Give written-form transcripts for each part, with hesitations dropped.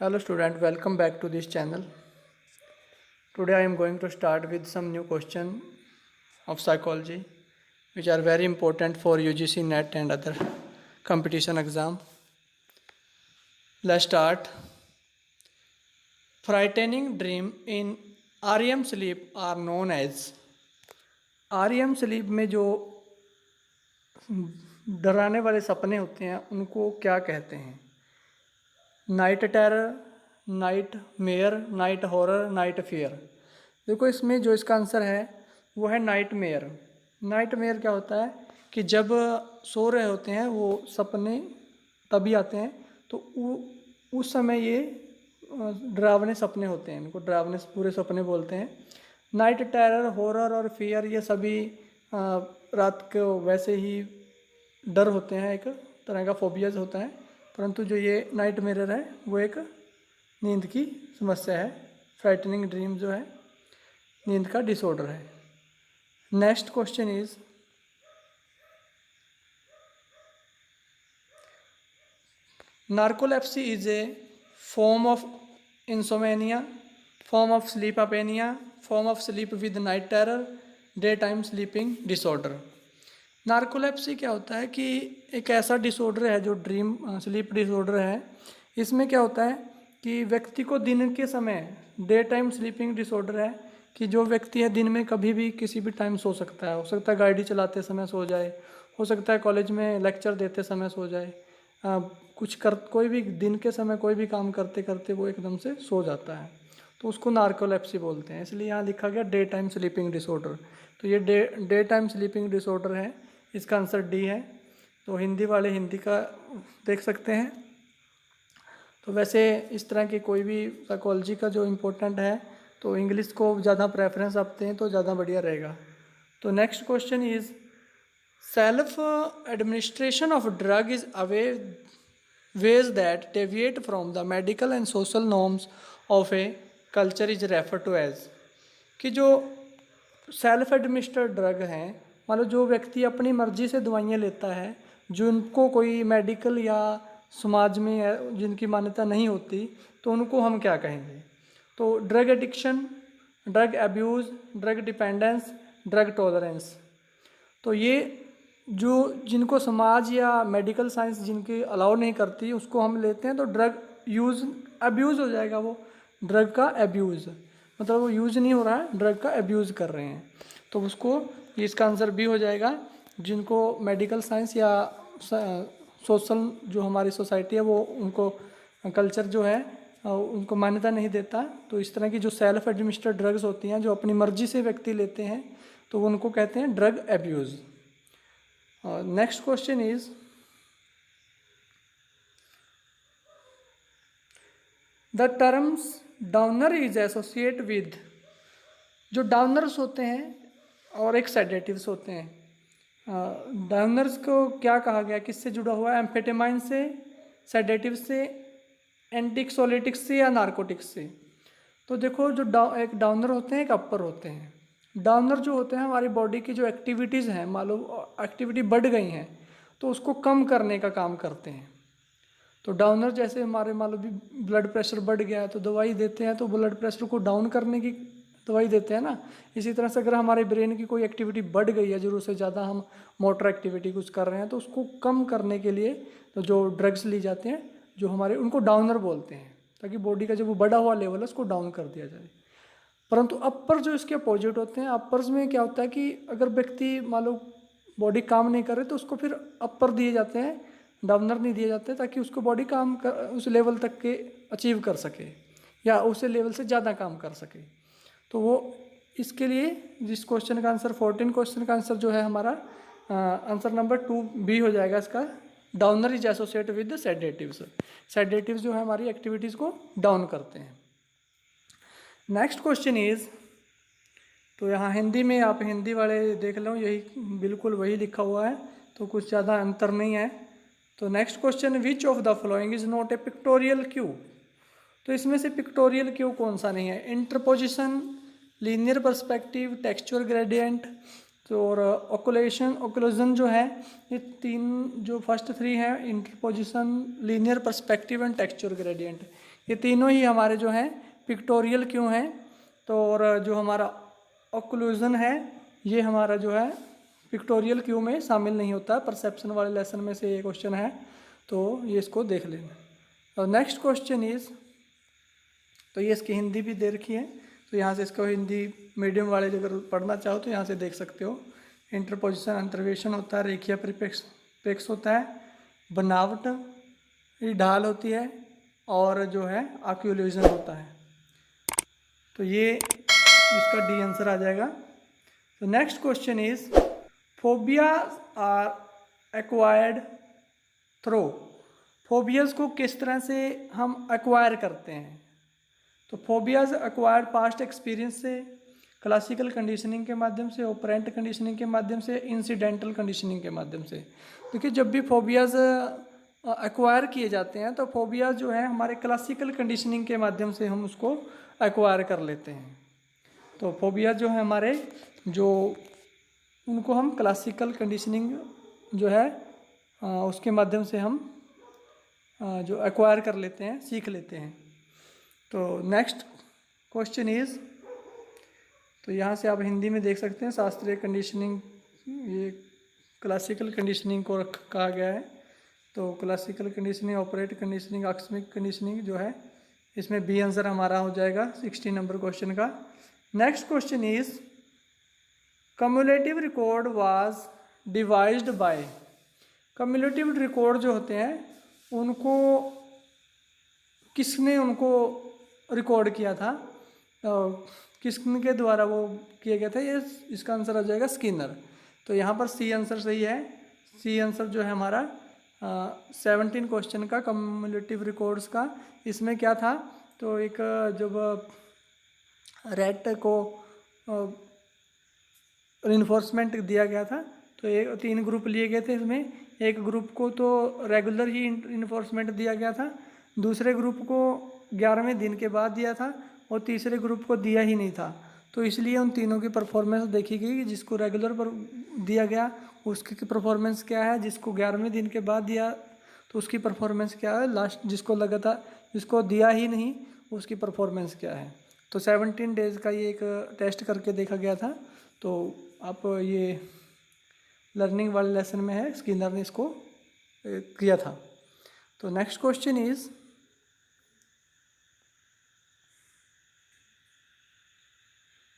Hello student, welcome back to this channel. Today I am going to start with some new question of psychology which are very important for UGC NET and other competition exam. Let's start. Frightening dream in REM sleep are known as. REM sleep में जो डराने वाले सपने होते हैं उनको क्या कहते हैं? Night terror, night mayor, night horror, night fear. देखो इसमें जो इसका आंसर है वो है नाइट मेयर। नाइट मेयर क्या होता है कि जब सो रहे होते हैं वो सपने तभी आते हैं, तो उस समय ये डरावने सपने होते हैं, इनको डरावने पूरे सपने बोलते हैं। नाइट टेरर, हॉरर और फियर ये सभी रात को वैसे ही डर होते हैं, एक तरह का फोबियाज होता है, परंतु जो ये नाइट मिरर है वो एक नींद की समस्या है। फ्राइटनिंग ड्रीम जो है नींद का डिसऑर्डर है। Next question is narcolepsy is a form of insomnia, form of sleep apnea, form of sleep with night terror, day time sleeping disorder. Narcolepsy क्या होता है कि एक ऐसा डिसऑर्डर है जो ड्रीम स्लीप डिसऑर्डर है। इसमें क्या होता है कि व्यक्ति को दिन के समय, डे टाइम स्लीपिंग डिसऑर्डर है कि जो व्यक्ति है दिन में कभी भी किसी भी टाइम सो सकता है। हो सकता है गाड़ी चलाते समय सो जाए, हो सकता है कॉलेज में लेक्चर देते समय सो जाए, कोई भी दिन के समय कोई भी काम करते करते वो एकदम से सो जाता है, तो उसको नार्कोलेप्सी बोलते हैं। इसलिए यहाँ लिखा गया डे टाइम स्लीपिंग डिसऑर्डर। तो ये डे टाइम स्लीपिंग डिसऑर्डर है, इसका आंसर डी है। तो हिंदी वाले हिंदी का देख सकते हैं। तो वैसे इस तरह की कोई भी साइकोलॉजी का जो इम्पोर्टेंट है तो इंग्लिश को ज़्यादा प्रेफरेंस आपते हैं तो ज़्यादा बढ़िया रहेगा। तो next question is self administration of drug is away ways that deviate from the medical and social norms of a culture is referred to as। कि जो सेल्फ एडमिनिस्टर्ड ड्रग हैं, मान लो जो व्यक्ति अपनी मर्जी से दवाइयाँ लेता है, जिनको कोई मेडिकल या समाज में जिनकी मान्यता नहीं होती, तो उनको हम क्या कहेंगे? तो drug addiction, drug abuse, drug dependence, drug tolerance. तो ये जो जिनको समाज या मेडिकल साइंस जिनकी अलाउ नहीं करती उसको हम लेते हैं, तो ड्रग यूज़ अब्यूज़ हो जाएगा। वो ड्रग का एब्यूज़ मतलब वो यूज़ नहीं हो रहा है, ड्रग का एब्यूज़ कर रहे हैं, तो उसको इसका आंसर भी हो जाएगा। जिनको मेडिकल साइंस या सोशल जो हमारी सोसाइटी है वो उनको कल्चर जो है उनको मान्यता नहीं देता, तो इस तरह की जो सेल्फ एडमिनिस्टर्ड ड्रग्स होती हैं जो अपनी मर्जी से व्यक्ति लेते हैं तो उनको कहते हैं drug abuse. Next question is the terms downer is associate with. जो डाउनर्स होते हैं और एक सेडेटिव्स होते हैं, डाउनर्स को क्या कहा गया, किससे जुड़ा हुआ है? एम्फेटामाइन से, सेडेटिव से, एंटीक्सोलेटिक्स से या नार्कोटिक्स से। तो देखो जो एक डाउनर होते हैं, एक अपर होते हैं। डाउनर जो होते हैं हमारी बॉडी की जो एक्टिविटीज़ हैं, मान लो एक्टिविटी बढ़ गई हैं तो उसको कम करने का काम करते हैं। तो डाउनर जैसे हमारे मान लो भी ब्लड प्रेशर बढ़ गया है तो दवाई देते हैं, तो ब्लड प्रेशर को डाउन करने की दवाई देते हैं ना। इसी तरह से अगर हमारे ब्रेन की कोई एक्टिविटी बढ़ गई है, जरूरत से ज़्यादा हम मोटर एक्टिविटी कुछ कर रहे हैं, तो उसको कम करने के लिए तो जो ड्रग्स ली जाते हैं जो हमारे, उनको डाउनर बोलते हैं, ताकि बॉडी का जो वो बढ़ा हुआ लेवल है उसको डाउन कर दिया जाए। परंतु अपर जो इसके अपोजिट होते हैं, अपर्स में क्या होता है कि अगर व्यक्ति मान लो बॉडी काम नहीं कर रहे तो उसको फिर अपर दिए जाते हैं, डाउनर नहीं दिए जाते, ताकि उसको बॉडी काम कर उस लेवल तक के अचीव कर सके या उस लेवल से ज़्यादा काम कर सके। तो वो इसके लिए जिस क्वेश्चन का आंसर 14 क्वेश्चन का आंसर जो है हमारा आंसर नंबर 2 बी हो जाएगा इसका। Downer is associate with sedatives. Sedatives जो है हमारी एक्टिविटीज़ को डाउन करते हैं। नेक्स्ट क्वेश्चन इज, तो यहाँ हिंदी में आप हिंदी वाले देख लो, यही बिल्कुल वही लिखा हुआ है, तो कुछ ज़्यादा अंतर नहीं है। तो next question, which of the following is not a pictorial Q. तो इसमें से पिक्टोरियल क्यू कौन सा नहीं है? Interposition, linear perspective, textual gradient, तो और ओकुलेशन जो है, ये तीन जो फर्स्ट थ्री हैं, interposition, linear perspective and textual gradient, ये तीनों ही हमारे जो हैं पिक्टोरियल क्यों हैं। तो और जो हमारा ऑक्लूजन है ये हमारा जो है पिक्टोरियल क्यू में शामिल नहीं होता। परसेप्शन वाले लेसन में से ये क्वेश्चन है, तो ये इसको देख लेना। और नेक्स्ट क्वेश्चन इज, तो ये इसकी हिंदी भी दे रखी है, तो यहाँ से इसको हिंदी मीडियम वाले अगर पढ़ना चाहो तो यहाँ से देख सकते हो। इंटरपोजिशन अंतर्वेशन होता है, रेखीय परिप्रेक्ष्य होता है, बनावट ये ढाल होती है, और जो है ऑक्लूजन होता है। तो ये इसका डी आंसर आ जाएगा। तो next question is, phobia are acquired through. Phobias को किस तरह से हम एक्वायर करते हैं। तो फोबियाज एक्वायर्ड पास्ट एक्सपीरियंस से, क्लासिकल कंडीशनिंग के माध्यम से, ऑपरेंट कंडीशनिंग के माध्यम से, इंसिडेंटल कंडीशनिंग के माध्यम से। देखिए जब भी फोबियाज एक्वायर किए जाते हैं तो फोबियाज जो है हमारे क्लासिकल कंडीशनिंग के माध्यम से हम उसको एक्वायर कर लेते हैं। तो फोबिया जो है हमारे जो उनको हम क्लासिकल कंडीशनिंग जो है उसके माध्यम से हम जो एक्वायर कर लेते हैं, सीख लेते हैं। तो नेक्स्ट क्वेश्चन इज, तो यहाँ से आप हिंदी में देख सकते हैं शास्त्रीय कंडीशनिंग, ये क्लासिकल कंडीशनिंग को कहा गया है। तो क्लासिकल कंडीशनिंग, ऑपरेट कंडीशनिंग, आकस्मिक कंडीशनिंग जो है इसमें बी आंसर हमारा हो जाएगा 16 नंबर क्वेश्चन का। Next question is, cumulative record was devised by. Cumulative record जो होते हैं उनको किसने उनको रिकॉर्ड किया था, किसके द्वारा वो किया गया था, ये इसका आंसर आ जाएगा स्किनर। तो यहाँ पर सी आंसर सही है। सी आंसर जो है हमारा 17 क्वेश्चन का कम्युलेटिव रिकॉर्ड्स का, इसमें क्या था, तो एक जब रेट को इन्फोर्समेंट दिया गया था तो एक 3 ग्रुप लिए गए थे। इसमें एक ग्रुप को तो रेगुलर ही इन्फोर्समेंट दिया गया था, दूसरे ग्रुप को 11वें दिन के बाद दिया था, और तीसरे ग्रुप को दिया ही नहीं था। तो इसलिए उन तीनों की परफॉर्मेंस देखी गई कि जिसको रेगुलर पर दिया गया उसकी परफॉर्मेंस क्या है, जिसको 11वें दिन के बाद दिया तो उसकी परफॉर्मेंस क्या है, लास्ट जिसको लगा था जिसको दिया ही नहीं उसकी परफॉर्मेंस क्या है। तो 17 डेज़ का ये एक टेस्ट करके देखा गया था। तो आप ये लर्निंग वाले लेसन में है, स्किनर ने इसको किया था। तो next question is,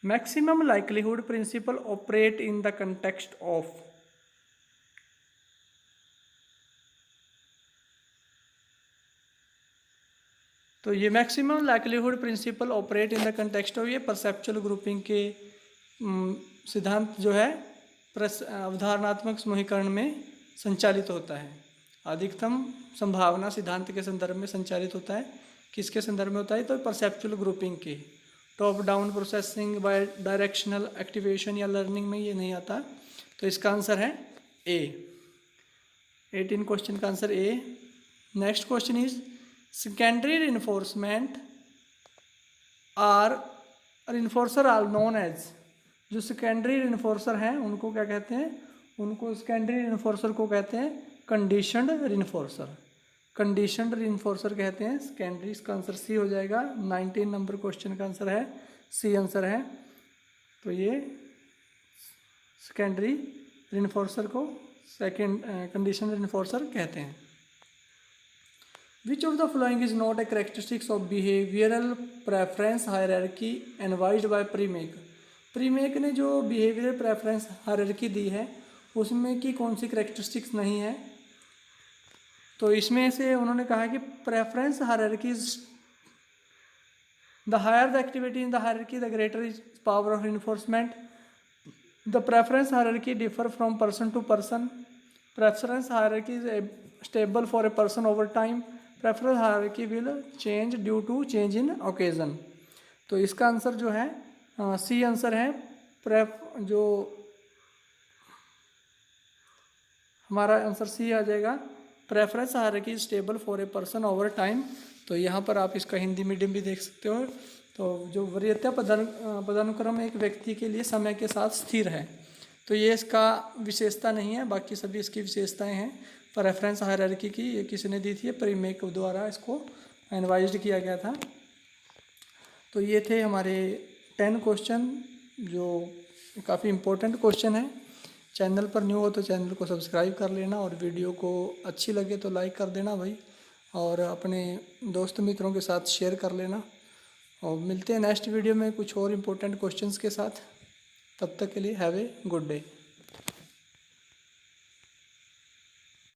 maximum likelihood principle operate in the context of. तो ये maximum likelihood principle operate in the context of, ये परसेप्चुअल ग्रुपिंग के सिद्धांत जो है अवधारणात्मक समूहीकरण में संचालित होता है। अधिकतम संभावना सिद्धांत के संदर्भ में संचालित होता है। किसके संदर्भ में होता है, तो परसेप्चुअल ग्रुपिंग के। Top down processing by directional activation या लर्निंग में ये नहीं आता। तो इसका आंसर है ए। 18 क्वेश्चन का answer A. Next question is, secondary reinforcement are reinforcer are known as. जो सेकेंडरी रिइंफोर्सर हैं उनको क्या कहते हैं, उनको सेकेंडरी रिइंफोर्सर को कहते हैं कंडीशनड रिइंफोर्सर। कंडीशनड रिइंफोर्सर कहते हैं सेकेंडरी। इसका आंसर सी हो जाएगा। 19 नंबर क्वेश्चन का आंसर है सी आंसर है। तो ये सेकेंडरी रिइंफोर्सर को सेकेंड कंडीशनड रिइंफोर्सर कहते हैं। Which of the following is not a characteristics of behavioral preference hierarchy advised by Premack? प्रीमेक ने जो बिहेवियरल प्रेफरेंस हायरार्की दी है उसमें की कौन सी करेक्टरिस्टिक्स नहीं है। तो इसमें से उन्होंने कहा कि preference hierarchy is the higher the activity in the hierarchy the greater is power of enforcement. The preference hierarchy differ from person to person. Preference hierarchy is stable for a person over time. Preference hierarchy will change due to change in occasion. तो इसका answer जो है C answer है। जो हमारा answer C आ जाएगा। Preference hierarchy is stable for a person over time. तो यहाँ पर आप इसका हिंदी मीडियम भी देख सकते हो। तो जो वरीयता पदानुक्रम एक व्यक्ति के लिए समय के साथ स्थिर है, तो ये इसका विशेषता नहीं है, बाकी सभी इसकी विशेषताएं हैं। प्रेफरेंस हायरार्की की ये किसने दी थी, प्रीमेक द्वारा इसको एडवाइज्ड किया गया था। तो ये थे हमारे 10 क्वेश्चन जो काफ़ी इम्पोर्टेंट क्वेश्चन है। चैनल पर न्यू हो तो चैनल को सब्सक्राइब कर लेना, और वीडियो को अच्छी लगे तो लाइक कर देना भाई, और अपने दोस्त मित्रों के साथ शेयर कर लेना। और मिलते हैं नेक्स्ट वीडियो में कुछ और इम्पोर्टेंट क्वेश्चंस के साथ। तब तक के लिए हैव ए गुड डे।